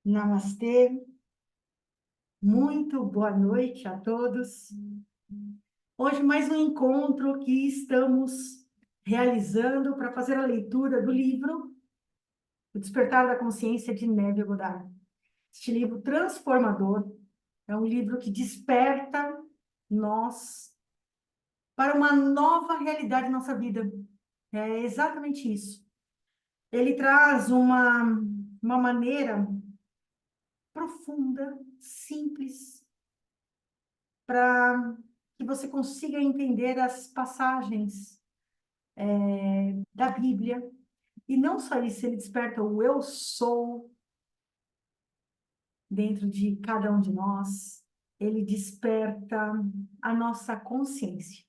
Namastê, muito boa noite a todos. Hoje mais um encontro que estamos realizando para fazer a leitura do livro O Despertar da Consciência de Neville Goddard. Este livro transformador é um livro que desperta nós para uma nova realidade em nossa vida. É exatamente isso. Ele traz uma maneira profunda, simples, para que você consiga entender as passagens da Bíblia. E não só isso, ele desperta o eu sou dentro de cada um de nós, ele desperta a nossa consciência.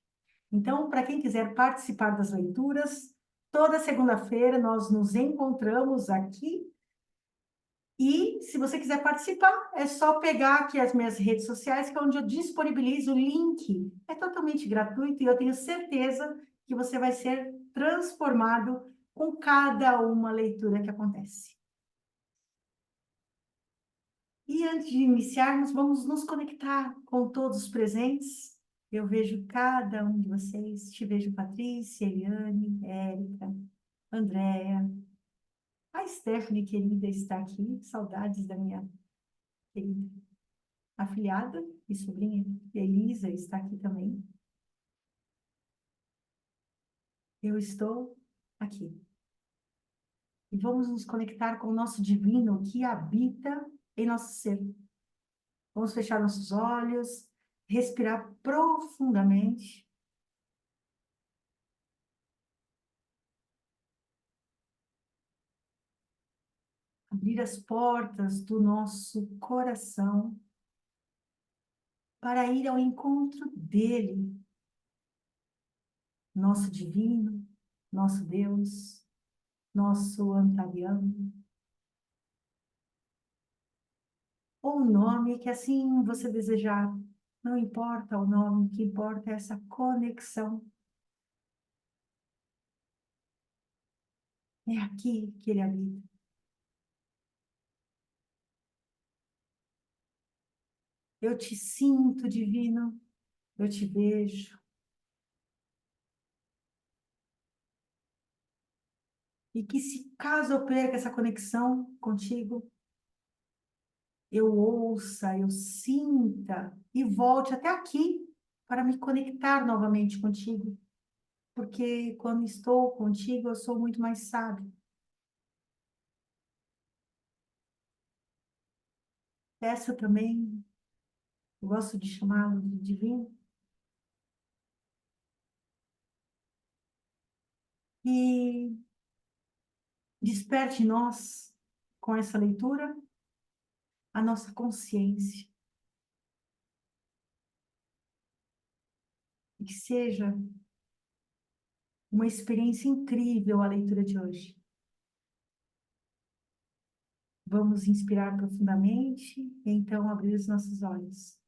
Então, para quem quiser participar das leituras, toda segunda-feira nós nos encontramos aqui. E se você quiser participar, é só pegar aqui as minhas redes sociais, que é onde eu disponibilizo o link. É totalmente gratuito e eu tenho certeza que você vai ser transformado com cada uma leitura que acontece. E antes de iniciarmos, vamos nos conectar com todos os presentes. Eu vejo cada um de vocês, te vejo Patrícia, Eliane, Érica, Andréa, a Stephanie querida está aqui, saudades da minha querida afilhada e sobrinha, Elisa, está aqui também. Eu estou aqui. E vamos nos conectar com o nosso divino que habita em nosso ser. Vamos fechar nossos olhos, respirar profundamente. Abrir as portas do nosso coração para ir ao encontro dele, nosso divino, nosso Deus, nosso Antariano, ou o nome que assim você desejar. Não importa o nome, o que importa é essa conexão. É aqui que ele habita. Eu te sinto, divino, eu te vejo. E que se caso eu perca essa conexão contigo, eu ouça, eu sinta e volte até aqui para me conectar novamente contigo. Porque quando estou contigo, eu sou muito mais sábio. Peço também, eu gosto de chamá-lo de divino, e desperte em nós, com essa leitura, a nossa consciência. E que seja uma experiência incrível a leitura de hoje. Vamos inspirar profundamente e então abrir os nossos olhos.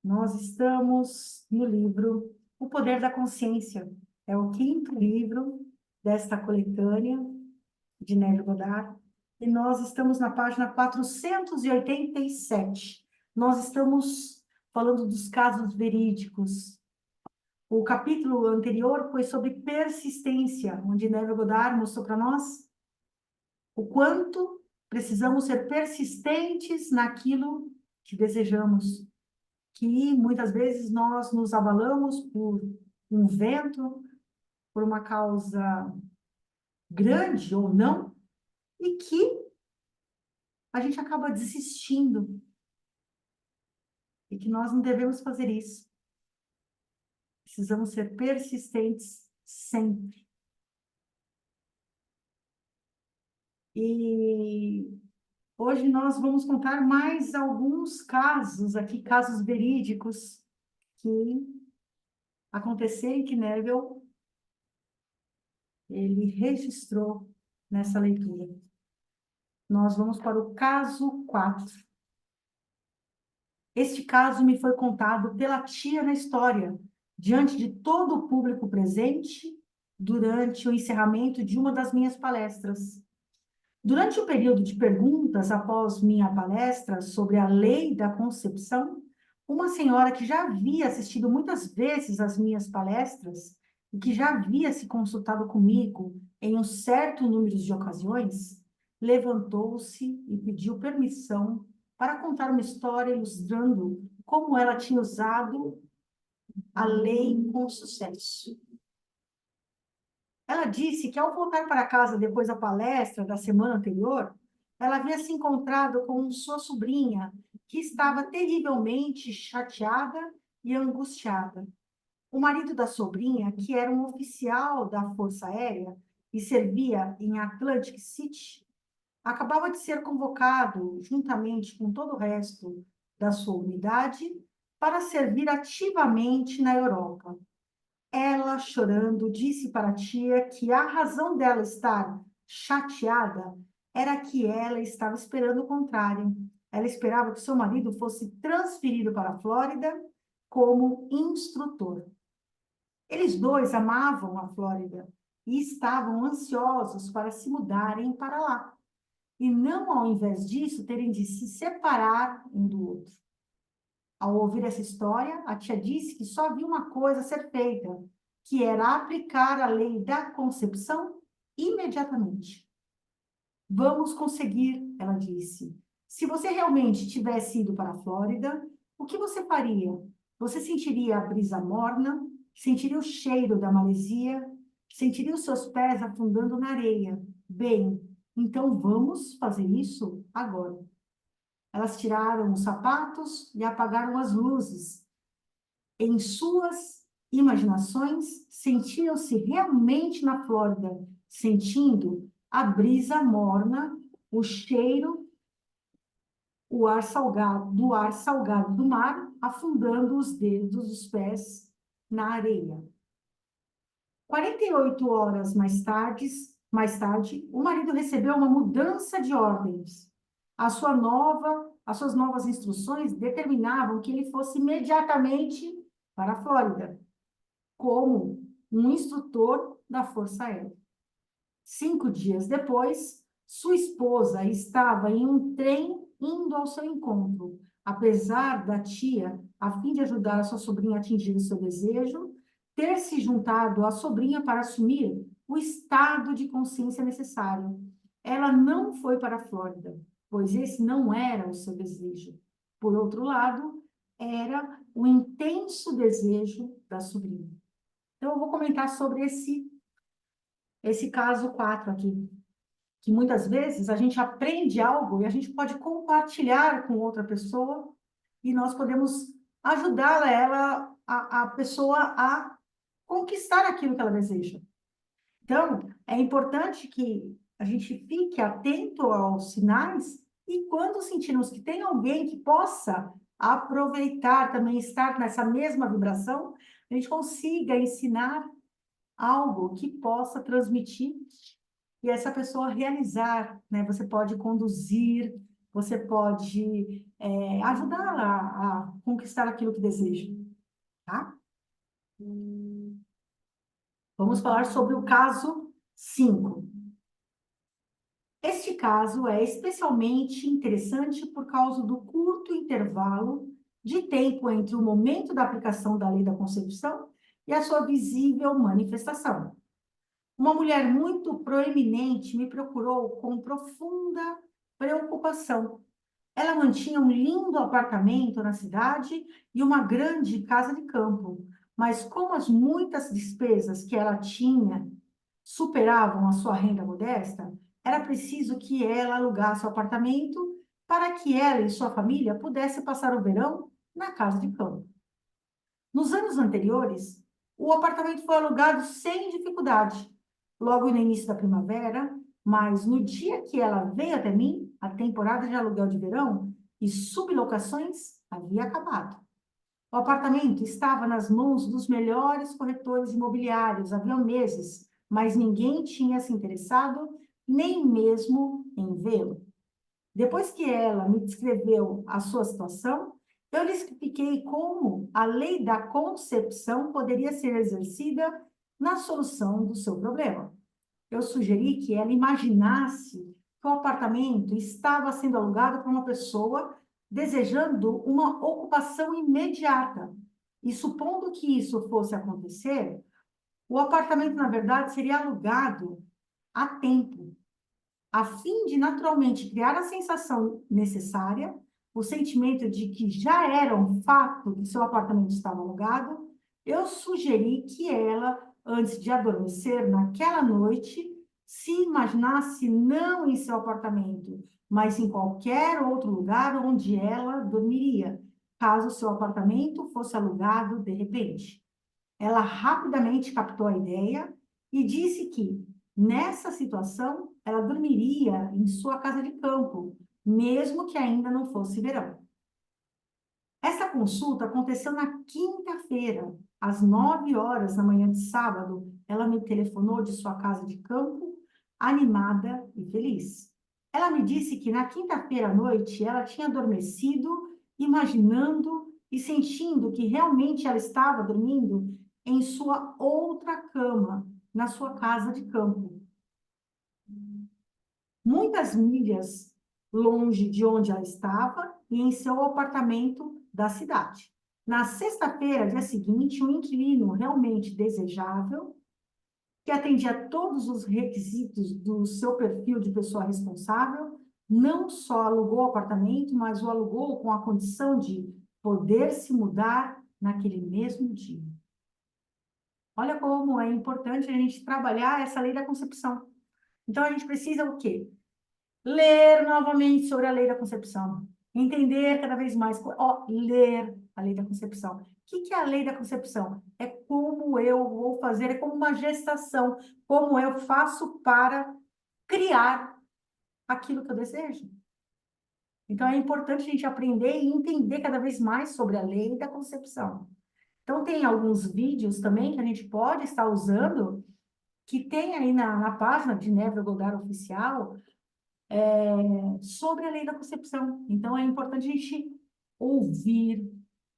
Nós estamos no livro O Poder da Consciência. É o quinto livro desta coletânea de Neville Goddard. E nós estamos na página 487. Nós estamos falando dos casos verídicos. O capítulo anterior foi sobre persistência, onde Neville Goddard mostrou para nós o quanto precisamos ser persistentes naquilo que desejamos, que muitas vezes nós nos abalamos por um vento, por uma causa grande ou não, e que a gente acaba desistindo, e que nós não devemos fazer isso. Precisamos ser persistentes sempre. E hoje nós vamos contar mais alguns casos aqui, casos verídicos que aconteceram e que Neville ele registrou nessa leitura. Nós vamos para o caso 4. Este caso me foi contado pela tia na história, diante de todo o público presente, durante o encerramento de uma das minhas palestras. Durante o período de perguntas após minha palestra sobre a lei da concepção, uma senhora que já havia assistido muitas vezes às minhas palestras e que já havia se consultado comigo em um certo número de ocasiões, levantou-se e pediu permissão para contar uma história ilustrando como ela tinha usado a lei com sucesso. Ela disse que, ao voltar para casa depois da palestra da semana anterior, ela havia se encontrado com sua sobrinha, que estava terrivelmente chateada e angustiada. O marido da sobrinha, que era um oficial da Força Aérea e servia em Atlantic City, acabava de ser convocado, juntamente com todo o resto da sua unidade, para servir ativamente na Europa. Ela, chorando, disse para a tia que a razão dela estar chateada era que ela estava esperando o contrário. Ela esperava que seu marido fosse transferido para a Flórida como instrutor. Eles dois amavam a Flórida e estavam ansiosos para se mudarem para lá. E não, ao invés disso, terem de se separar um do outro. Ao ouvir essa história, a tia disse que só havia uma coisa a ser feita, que era aplicar a lei da concepção imediatamente. Vamos conseguir, ela disse. Se você realmente tivesse ido para a Flórida, o que você faria? Você sentiria a brisa morna, sentiria o cheiro da maresia, sentiria os seus pés afundando na areia. Bem, então vamos fazer isso agora. Elas tiraram os sapatos e apagaram as luzes. Em suas imaginações, sentiam-se realmente na Flórida, sentindo a brisa morna, o cheiro, o ar salgado do mar, afundando os dedos dos pés na areia. 48 horas mais tarde, o marido recebeu uma mudança de ordens. As suas novas instruções determinavam que ele fosse imediatamente para a Flórida, como um instrutor da Força Aérea. 5 dias depois, sua esposa estava em um trem indo ao seu encontro. Apesar da tia, a fim de ajudar a sua sobrinha a atingir o seu desejo, ter se juntado à sobrinha para assumir o estado de consciência necessário. Ela não foi para a Flórida, pois esse não era o seu desejo. Por outro lado, era o intenso desejo da sobrinha. Então, eu vou comentar sobre esse caso 4 aqui, que muitas vezes a gente aprende algo e a gente pode compartilhar com outra pessoa e nós podemos ajudá-la, a pessoa a conquistar aquilo que ela deseja. Então, é importante que a gente fique atento aos sinais e quando sentirmos que tem alguém que possa aproveitar também, estar nessa mesma vibração, a gente consiga ensinar algo que possa transmitir e essa pessoa realizar, né? Você pode conduzir, você pode ajudá-la a conquistar aquilo que deseja, tá? Vamos falar sobre o caso 5. Este caso é especialmente interessante por causa do curto intervalo de tempo entre o momento da aplicação da lei da concepção e a sua visível manifestação. Uma mulher muito proeminente me procurou com profunda preocupação. Ela mantinha um lindo apartamento na cidade e uma grande casa de campo, mas como as muitas despesas que ela tinha superavam a sua renda modesta, era preciso que ela alugasse o apartamento para que ela e sua família pudessem passar o verão na casa de campo. Nos anos anteriores, o apartamento foi alugado sem dificuldade, logo no início da primavera, mas no dia que ela veio até mim, a temporada de aluguel de verão e sublocações havia acabado. O apartamento estava nas mãos dos melhores corretores imobiliários havia meses, mas ninguém tinha se interessado nem mesmo em vê-lo. Depois que ela me descreveu a sua situação, eu lhe expliquei como a lei da concepção poderia ser exercida na solução do seu problema. Eu sugeri que ela imaginasse que o apartamento estava sendo alugado por uma pessoa desejando uma ocupação imediata. E supondo que isso fosse acontecer, o apartamento, na verdade, seria alugado a tempo, a fim de naturalmente criar a sensação necessária, o sentimento de que já era um fato que seu apartamento estava alugado. Eu sugeri que ela, antes de adormecer naquela noite, se imaginasse não em seu apartamento, mas em qualquer outro lugar onde ela dormiria, caso seu apartamento fosse alugado de repente. Ela rapidamente captou a ideia e disse que, nessa situação, ela dormiria em sua casa de campo, mesmo que ainda não fosse verão. Essa consulta aconteceu na quinta-feira, às 9 horas da manhã de sábado. Ela me telefonou de sua casa de campo, animada e feliz. Ela me disse que na quinta-feira à noite ela tinha adormecido, imaginando e sentindo que realmente ela estava dormindo em sua outra cama, na sua casa de campo. Muitas milhas longe de onde ela estava e em seu apartamento da cidade. Na sexta-feira, dia seguinte, um inquilino realmente desejável, que atendia a todos os requisitos do seu perfil de pessoa responsável, não só alugou o apartamento, mas o alugou com a condição de poder se mudar naquele mesmo dia. Olha como é importante a gente trabalhar essa lei da concepção. Então, a gente precisa o quê? Ler novamente sobre a lei da concepção. Entender cada vez mais. Ler a lei da concepção. O que é a lei da concepção? É como eu vou fazer, é como uma gestação. Como eu faço para criar aquilo que eu desejo. Então, é importante a gente aprender e entender cada vez mais sobre a lei da concepção. Então, tem alguns vídeos também que a gente pode estar usando, que tem aí na página de Neville Goddard Oficial, sobre a lei da concepção. Então, é importante a gente ouvir,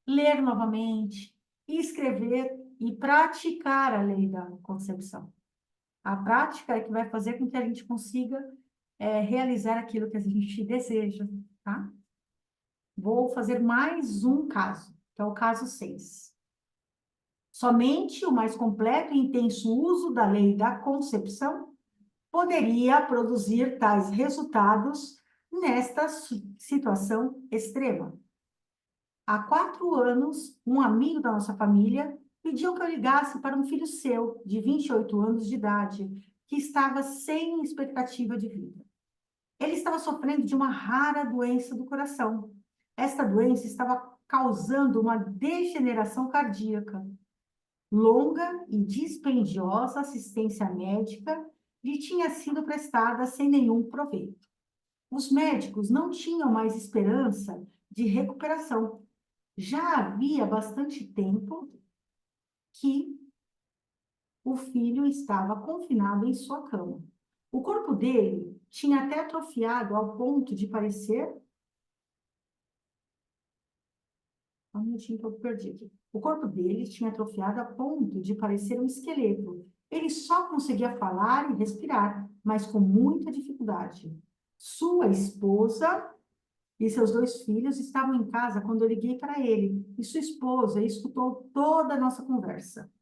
ler novamente, escrever e praticar a lei da concepção. A prática é que vai fazer com que a gente consiga realizar aquilo que a gente deseja, tá? Vou fazer mais um caso, que é o caso 6. Somente o mais completo e intenso uso da lei da concepção poderia produzir tais resultados nesta situação extrema. Há 4 anos, um amigo da nossa família pediu que eu ligasse para um filho seu, de 28 anos de idade, que estava sem expectativa de vida. Ele estava sofrendo de uma rara doença do coração. Esta doença estava causando uma degeneração cardíaca. Longa e dispendiosa assistência médica lhe tinha sido prestada sem nenhum proveito. Os médicos não tinham mais esperança de recuperação. Já havia bastante tempo que o filho estava confinado em sua cama. O corpo dele tinha até atrofiado ao ponto de parecer... Um minutinho que eu perdi aqui. O corpo dele tinha atrofiado a ponto de parecer um esqueleto. Ele só conseguia falar e respirar, mas com muita dificuldade. Sua esposa e seus 2 filhos estavam em casa quando eu liguei para ele, e sua esposa escutou toda a nossa conversa.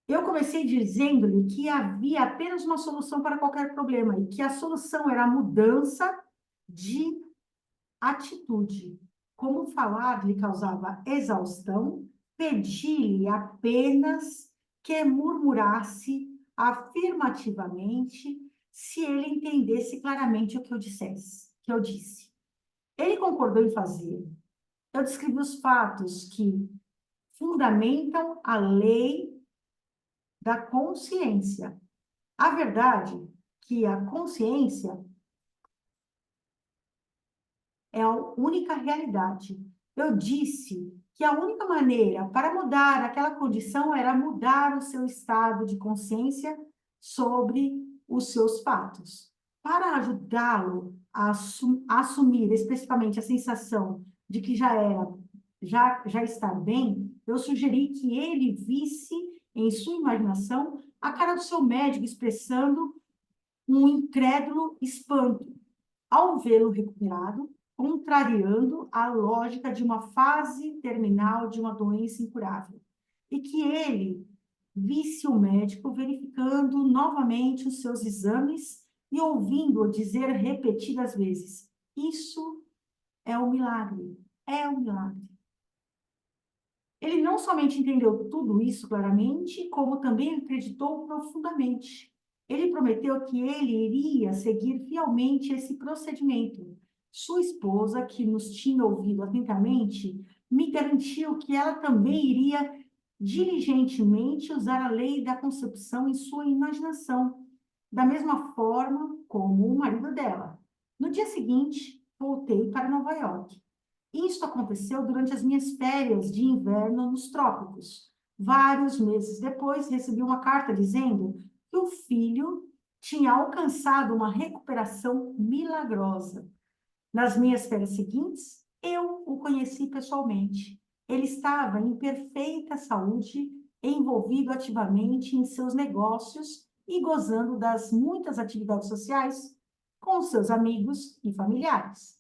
Eu comecei dizendo-lhe que havia apenas uma solução para qualquer problema, e que a solução era a mudança de atitude. Como falar lhe causava exaustão, pedi-lhe apenas que murmurasse afirmativamente se ele entendesse claramente o que eu disse. Ele concordou em fazer. Eu descrevi os fatos que fundamentam a lei da consciência. A verdade é que a consciência é a única realidade. Eu disse que a única maneira para mudar aquela condição era mudar o seu estado de consciência sobre os seus fatos. Para ajudá-lo a assumir especificamente a sensação de que já está bem, eu sugeri que ele visse em sua imaginação a cara do seu médico expressando um incrédulo espanto ao vê-lo recuperado, contrariando a lógica de uma fase terminal de uma doença incurável. E que ele visse o médico verificando novamente os seus exames e ouvindo-o dizer repetidas vezes: Isso é um milagre, é um milagre. Ele não somente entendeu tudo isso claramente, como também acreditou profundamente. Ele prometeu que ele iria seguir fielmente esse procedimento. Sua esposa, que nos tinha ouvido atentamente, me garantiu que ela também iria diligentemente usar a lei da concepção em sua imaginação, da mesma forma como o marido dela. No dia seguinte, voltei para Nova York. Isto aconteceu durante as minhas férias de inverno nos trópicos. Vários meses depois, recebi uma carta dizendo que o filho tinha alcançado uma recuperação milagrosa. Nas minhas férias seguintes, eu o conheci pessoalmente. Ele estava em perfeita saúde, envolvido ativamente em seus negócios e gozando das muitas atividades sociais com seus amigos e familiares.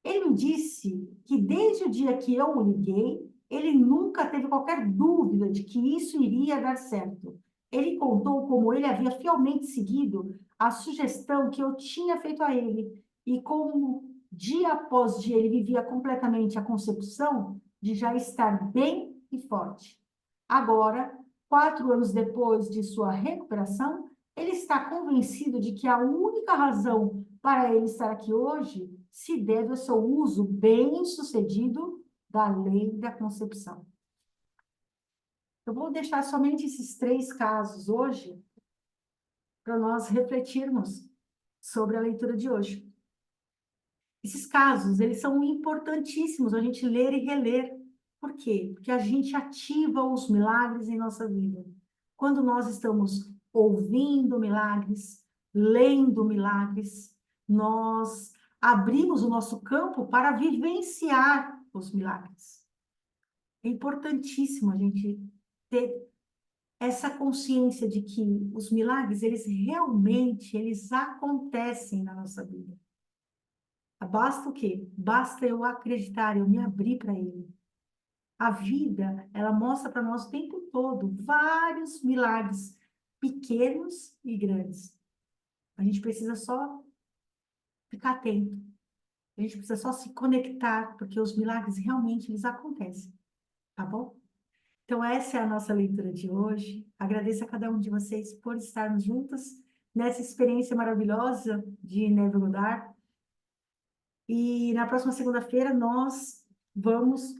Ele me disse que desde o dia que eu o liguei, ele nunca teve qualquer dúvida de que isso iria dar certo. Ele contou como ele havia fielmente seguido a sugestão que eu tinha feito a ele e como dia após dia ele vivia completamente a concepção de já estar bem e forte. Agora, 4 anos depois de sua recuperação, ele está convencido de que a única razão para ele estar aqui hoje se deve ao seu uso bem-sucedido da lei da concepção. Eu vou deixar somente esses 3 casos hoje para nós refletirmos sobre a leitura de hoje. Esses casos, eles são importantíssimos a gente ler e reler. Por quê? Porque a gente ativa os milagres em nossa vida. Quando nós estamos ouvindo milagres, lendo milagres, nós abrimos o nosso campo para vivenciar os milagres. É importantíssimo a gente ter essa consciência de que os milagres, eles acontecem na nossa vida. Basta o quê? Basta eu acreditar, eu me abrir para ele. A vida, ela mostra para nós o tempo todo vários milagres, pequenos e grandes. A gente precisa só ficar atento. A gente precisa só se conectar, porque os milagres realmente eles acontecem, tá bom? Então, essa é a nossa leitura de hoje. Agradeço a cada um de vocês por estarmos juntos nessa experiência maravilhosa de Neville Goddard. E na próxima segunda-feira nós vamos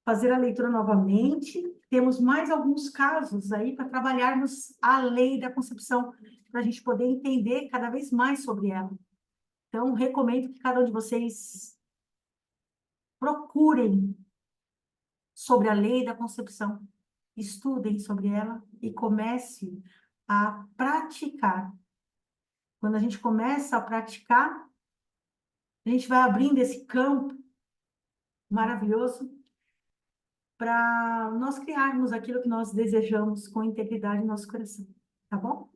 fazer a leitura novamente. Temos mais alguns casos aí para trabalharmos a lei da concepção, para a gente poder entender cada vez mais sobre ela. Então, recomendo que cada um de vocês procurem sobre a lei da concepção, estudem sobre ela e comece a praticar. Quando a gente começa a praticar, a gente vai abrindo esse campo maravilhoso para nós criarmos aquilo que nós desejamos com integridade no nosso coração, tá bom?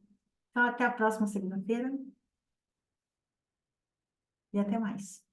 Então, até a próxima segunda-feira e até mais.